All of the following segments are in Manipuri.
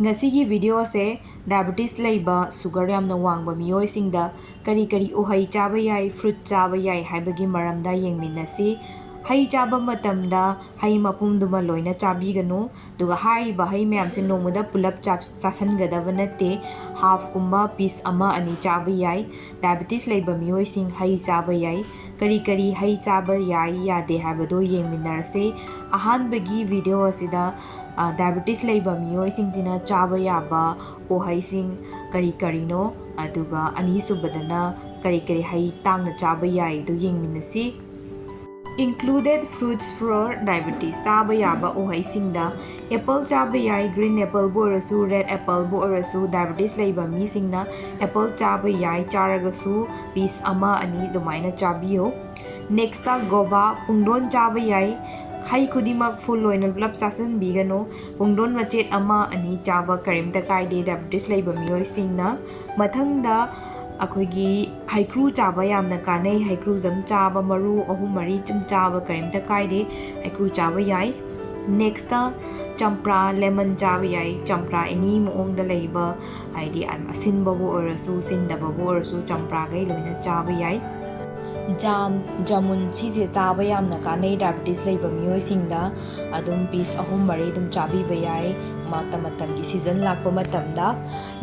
ꯉꯁꯤꯒꯤ ꯚꯤꯗꯤꯑꯣ ꯑꯁꯦ ꯗꯥꯏꯕꯦꯇꯤꯁ ꯂꯩꯕ ꯁꯨꯒꯔ ꯌꯥꯝꯅ ꯋꯥꯡꯕ ꯃꯤꯑꯣꯏꯁꯤꯡꯗ ꯀꯔꯤ ꯀꯔꯤ ꯎꯍꯩ ꯆꯥꯕ ꯌꯥꯏ, ꯐ꯭ꯔꯨꯠ ꯆꯥꯕ ꯌꯥꯏ ꯍꯥꯏꯕꯒꯤ ꯃꯔꯝꯗ ꯌꯦꯡꯃꯤꯟꯅꯁꯤ꯫ ꯍꯩ ꯆꯥꯕ ꯃꯇꯝꯗ ꯍꯩ ꯃꯄꯨꯝꯗꯨꯃ ꯂꯣꯏꯅ ꯆꯥꯕꯤꯒꯅꯨ, ꯑꯗꯨꯒ ꯍꯥꯏꯔꯤꯕ ꯍꯩ ꯃꯌꯥꯝꯁꯦ ꯅꯣꯡꯃꯗ ꯄꯨꯂꯞ ꯆꯥꯁꯟꯒꯗꯕ ꯅꯠꯇꯦ, ꯍꯥꯐꯀꯨꯝꯕ ꯄꯤꯁ ꯑꯃ ꯑꯅꯤ ꯆꯥꯕ ꯌꯥꯏ꯫ ꯗꯥꯏꯕꯦꯇꯤꯁ ꯂꯩꯕ ꯃꯤꯑꯣꯏꯁꯤꯡ ꯍꯩ ꯆꯥꯕ ꯌꯥꯏ꯫ ꯀꯔꯤ ꯀꯔꯤ ꯍꯩ ꯆꯥꯕ ꯌꯥꯏ ꯌꯥꯗꯦ ꯍꯥꯏꯕꯗꯣ ꯌꯦꯡꯃꯤꯟꯅꯔꯁꯦ꯫ ꯑꯍꯥꯟꯕꯒꯤ ꯚꯤꯗꯤꯑꯣ ꯑꯁꯤꯗ ꯗꯥꯏꯕꯦꯇꯤꯁ ꯂꯩꯕ ꯃꯤꯑꯣꯏꯁꯤꯡꯁꯤꯅ ꯆꯥꯕ ꯌꯥꯕ ꯎꯍꯩꯁꯤꯡ ꯀꯔꯤ ꯀꯔꯤꯅꯣ, ꯑꯗꯨꯒ ꯑꯅꯤꯁꯨꯕꯗꯅ ꯀꯔꯤ ꯀꯔꯤ ꯍꯩ ꯇꯥꯡꯅ ꯆꯥꯕ ꯌꯥꯏꯗꯣ ꯌꯦꯡꯃꯤꯟꯅꯁꯤ꯫ ꯏꯟꯀ꯭ꯂꯨꯗꯦꯗ ꯐ꯭ꯔꯨꯠꯁ ꯐꯣꯔ ꯗꯥꯏꯕꯦꯇꯤꯁ ꯆꯥꯕ ꯌꯥꯕ ꯎꯍꯩꯁꯤꯡꯗ ꯑꯦꯄꯜ ꯆꯥꯕ ꯌꯥꯏ, ꯒ꯭ꯔꯤꯟ ꯑꯦꯄꯜꯕꯨ ꯑꯣꯏꯔꯁꯨ ꯔꯦꯗ ꯑꯦꯄꯜꯕꯨ ꯑꯣꯏꯔꯁꯨ ꯗꯥꯏꯕꯦꯇꯤꯁ ꯂꯩꯕ ꯃꯤꯁꯤꯡꯅ ꯑꯦꯄꯜ ꯆꯥꯕ ꯌꯥꯏ, ꯆꯥꯔꯒꯁꯨ ꯄꯤꯁ ꯑꯃ ꯑꯅꯤ ꯑꯗꯨꯃꯥꯏꯅ ꯆꯥꯕꯤꯌꯨ꯫ ꯅꯦꯛꯁꯇ ꯒꯣꯚꯥ, ꯄꯨꯡꯗꯣꯟ ꯆꯥꯕ ꯌꯥꯏ꯫ ꯍꯩ ꯈꯨꯗꯤꯡꯃꯛ ꯐꯨꯜ ꯑꯣꯏꯅ ꯄꯨꯂꯞ ꯆꯥꯁꯤꯟꯕꯤꯒꯅꯨ, ꯄꯨꯡꯗꯣꯟ ꯃꯆꯦꯠ ꯑꯃ ꯑꯅꯤ ꯆꯥꯕ ꯀꯔꯤꯝꯇ ꯀꯥꯏꯗꯦ ꯗꯥꯏꯕꯦꯇꯤꯁ ꯂꯩꯕ ꯃꯤꯑꯣꯏꯁꯤꯡꯅ꯫ ꯃꯊꯪꯗ ꯑꯩꯈꯣꯏꯒꯤ ꯍꯩꯀ꯭ꯔꯨ ꯆꯥꯕ ꯌꯥꯝꯅ ꯀꯥꯟꯅꯩ, ꯍꯩꯀ꯭ꯔꯨꯖꯝ ꯆꯥꯕ ꯃꯔꯨ ꯑꯍꯨꯝ ꯃꯔꯤ ꯁꯨꯝ ꯆꯥꯕ ꯀꯔꯤꯝꯇ ꯀꯥꯏꯗꯦ, ꯍꯩꯀ꯭ꯔꯨ ꯆꯥꯕ ꯌꯥꯏ꯫ ꯅꯦꯛꯁꯇ ꯆꯝꯄ꯭ꯔꯥ, ꯂꯦꯃꯟ ꯆꯥꯕ ꯌꯥꯏ꯫ ꯆꯝꯄ꯭ꯔꯥ ꯑꯦꯅꯤ ꯃꯑꯣꯡꯗ ꯂꯩꯕ, ꯍꯥꯏꯗꯤ ꯑꯁꯤꯟꯕꯕꯨ ꯑꯣꯏꯔꯁꯨ ꯁꯤꯟꯗꯕꯕꯨ ꯑꯣꯏꯔꯁꯨ ꯆꯝꯄ꯭ꯔꯥꯈꯩ ꯂꯣꯏꯅ ꯆꯥꯕ ꯌꯥꯏ꯫ ꯖꯥꯝ, ꯖꯃꯨꯟ ꯁꯤꯁꯦ ꯆꯥꯕ ꯌꯥꯝꯅ ꯀꯥꯟꯅꯩ ꯗꯥꯏꯕꯦꯇꯤꯁ ꯂꯩꯕ ꯃꯤꯑꯣꯏꯁꯤꯡꯗ, ꯑꯗꯨꯝ ꯄꯤꯁ ꯑꯍꯨꯝ ꯃꯔꯤ ꯑꯗꯨꯝ ꯆꯥꯕꯤꯕ ꯌꯥꯏ ꯃꯇꯝ ꯃꯇꯝꯒꯤ ꯁꯤꯖꯟ ꯂꯥꯛꯄ ꯃꯇꯝꯗ꯫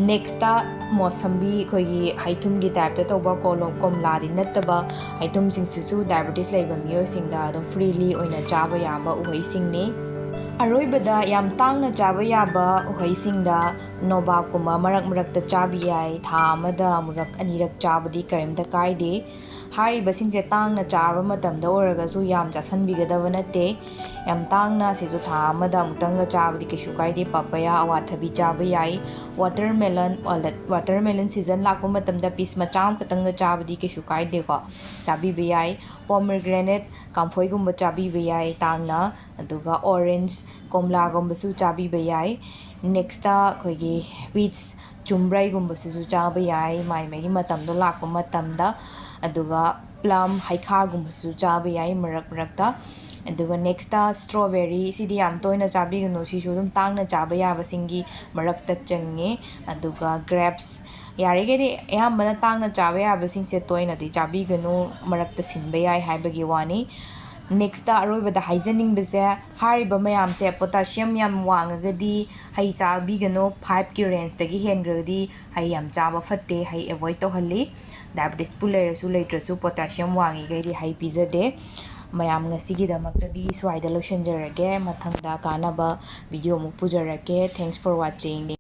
ꯅꯦꯛꯁꯇ ꯃꯣꯁꯝꯕꯤ, ꯑꯩꯈꯣꯏꯒꯤ ꯍꯩꯊꯨꯝꯒꯤ ꯇꯥꯏꯞꯇ ꯇꯧꯕ ꯀꯣꯝꯂꯥꯗꯤ ꯅꯠꯇꯕ ꯍꯩꯊꯨꯝꯁꯤꯡꯁꯤꯁꯨ ꯗꯥꯏꯕꯦꯇꯤꯁ ꯂꯩꯕ ꯃꯤꯑꯣꯏꯁꯤꯡꯗ ꯑꯗꯨꯝ ꯐ꯭ꯔꯤꯂꯤ ꯑꯣꯏꯅ ꯆꯥꯕ ꯌꯥꯕ ꯎꯍꯩꯁꯤꯡꯅꯤ꯫ ꯑꯔꯣꯏꯕꯗ ꯌꯥꯝ ꯇꯥꯡꯅ ꯆꯥꯕ ꯌꯥꯕ ꯎꯍꯩꯁꯤꯡꯗ ꯅꯣꯕꯥꯞꯀꯨꯝꯕ ꯃꯔꯛ ꯃꯔꯛꯇ ꯆꯥꯕ ꯌꯥꯏ, ꯊꯥ ꯑꯃꯗ ꯑꯃꯨꯔꯛ ꯑꯅꯤꯔꯛ ꯆꯥꯕꯗꯤ ꯀꯔꯤꯝꯇ ꯀꯥꯏꯗꯦ꯫ ꯍꯥꯏꯔꯤꯕꯁꯤꯡꯁꯦ ꯇꯥꯡꯅ ꯆꯥꯕ ꯃꯇꯝꯗ ꯑꯣꯏꯔꯒꯁꯨ ꯌꯥꯝ ꯆꯥꯁꯟꯕꯤꯒꯗꯕ ꯅꯠꯇꯦ, ꯌꯥꯝ ꯇꯥꯡꯅ ꯁꯤꯁꯨ ꯊꯥ ꯑꯃꯗ ꯑꯃꯨꯛꯇꯪꯒ ꯆꯥꯕꯗꯤ ꯀꯩꯁꯨ ꯀꯥꯏꯗꯦ꯫ ꯄꯄꯌꯥ, ꯑꯋꯥꯊꯕꯤ ꯆꯥꯕ ꯌꯥꯏ꯫ ꯋꯥꯇꯔꯃꯦꯂꯟ ꯁꯤꯖꯟ ꯂꯥꯛꯄ ꯃꯇꯝꯗ ꯄꯤꯁ ꯃꯆꯥ ꯑꯃꯈꯛꯇꯪꯒ ꯆꯥꯕꯗꯤ ꯀꯩꯁꯨ ꯀꯥꯏꯗꯦꯀꯣ, ꯆꯥꯕꯤꯕ ꯌꯥꯏ꯫ ꯄꯣꯃꯦꯒ꯭ꯔꯦꯅꯦꯠ, ꯀꯝꯐꯣꯏꯒꯨꯝꯕ ꯆꯥꯕꯤꯕ ꯌꯥꯏ ꯇꯥꯡꯅ, ꯑꯗꯨꯒ ꯑꯣꯔꯦꯟꯖ, ꯀꯣꯝꯂꯥꯒꯨꯝꯕꯁꯨ ꯆꯥꯕꯤꯕ ꯌꯥꯏ꯫ ꯅꯦꯛꯁꯇ ꯑꯩꯈꯣꯏꯒꯤ ꯄꯤꯆ, ꯆꯨꯝꯕ꯭ꯔꯩꯒꯨꯝꯕꯁꯤꯁꯨ ꯆꯥꯕ ꯌꯥꯏ ꯃꯥꯏ ꯃꯥꯏꯒꯤ ꯃꯇꯝꯗꯣ ꯂꯥꯛꯄ ꯃꯇꯝꯗ, ꯑꯗꯨꯒ ꯄ꯭ꯂꯝ, ꯍꯩꯈꯥꯒꯨꯝꯕꯁꯨ ꯆꯥꯕ ꯌꯥꯏ ꯃꯔꯛ ꯃꯔꯛꯇ꯫ ꯑꯗꯨꯒ ꯅꯦꯛꯁꯇ ꯁ꯭ꯇ꯭ꯔꯣꯕꯦꯔꯤ, ꯁꯤꯗꯤ ꯌꯥꯝ ꯇꯣꯏꯅ ꯆꯥꯕꯤꯒꯅꯨ, ꯁꯤꯁꯨ ꯑꯗꯨꯝ ꯇꯥꯡꯅ ꯆꯥꯕ ꯌꯥꯕꯁꯤꯡꯒꯤ ꯃꯔꯛꯇ ꯆꯪꯉꯦ꯫ ꯑꯗꯨꯒ ꯒ꯭ꯔꯦꯞꯁ, ꯌꯥꯔꯤꯈꯩꯗꯤ ꯑꯌꯥꯝꯕꯅ ꯇꯥꯡꯅ ꯆꯥꯕ ꯌꯥꯕꯁꯤꯡꯁꯦ ꯇꯣꯏꯅꯗꯤ ꯆꯥꯕꯤꯒꯅꯨ, ꯃꯔꯛꯇ ꯁꯤꯟꯕ ꯌꯥꯏ ꯍꯥꯏꯕꯒꯤ ꯋꯥꯅꯤ꯫ ネꯛꯁꯇ ꯑꯔꯣꯏꯕꯗ ꯍꯥꯏꯖꯅꯤꯡꯕꯁꯦ, ꯍꯥꯏꯔꯤꯕ ꯃꯌꯥꯝꯁꯦ ꯄꯣꯇꯥꯁꯤꯌꯝ ꯌꯥꯝ ꯋꯥꯡꯉꯒꯗꯤ ꯍꯩ ꯆꯥꯕꯤꯒꯅꯨ, 5ꯀꯤ ꯔꯦꯟꯖꯇꯒꯤ ꯍꯦꯟꯈ꯭ꯔꯒꯗꯤ ꯍꯩ ꯌꯥꯝ ꯆꯥꯕ ꯐꯠꯇꯦ, ꯍꯩ ꯑꯦꯚꯣꯏꯗ ꯇꯧꯍꯜꯂꯤ꯫ ꯗꯥꯏꯕꯦꯇꯤꯁꯄꯨ ꯂꯩꯔꯁꯨ ꯂꯩꯇ꯭ꯔꯁꯨ ꯄꯣꯇꯥꯁꯤꯌꯝ ꯋꯥꯡꯉꯤꯈꯩꯗꯤ ꯍꯩ ꯄꯤꯖꯗꯦ꯫ ꯃꯌꯥꯝ ꯉꯁꯤꯒꯤꯗꯃꯛꯇꯗꯤ ꯁ꯭ꯋꯥꯏꯗ ꯂꯣꯏꯁꯤꯟꯖꯔꯒꯦ, ꯃꯊꯪꯗ ꯀꯥꯟꯅꯕ ꯚꯤꯗꯤꯑꯣ ꯑꯃꯨꯛ ꯄꯨꯖꯔꯛꯀꯦ꯫ Thanks four washing.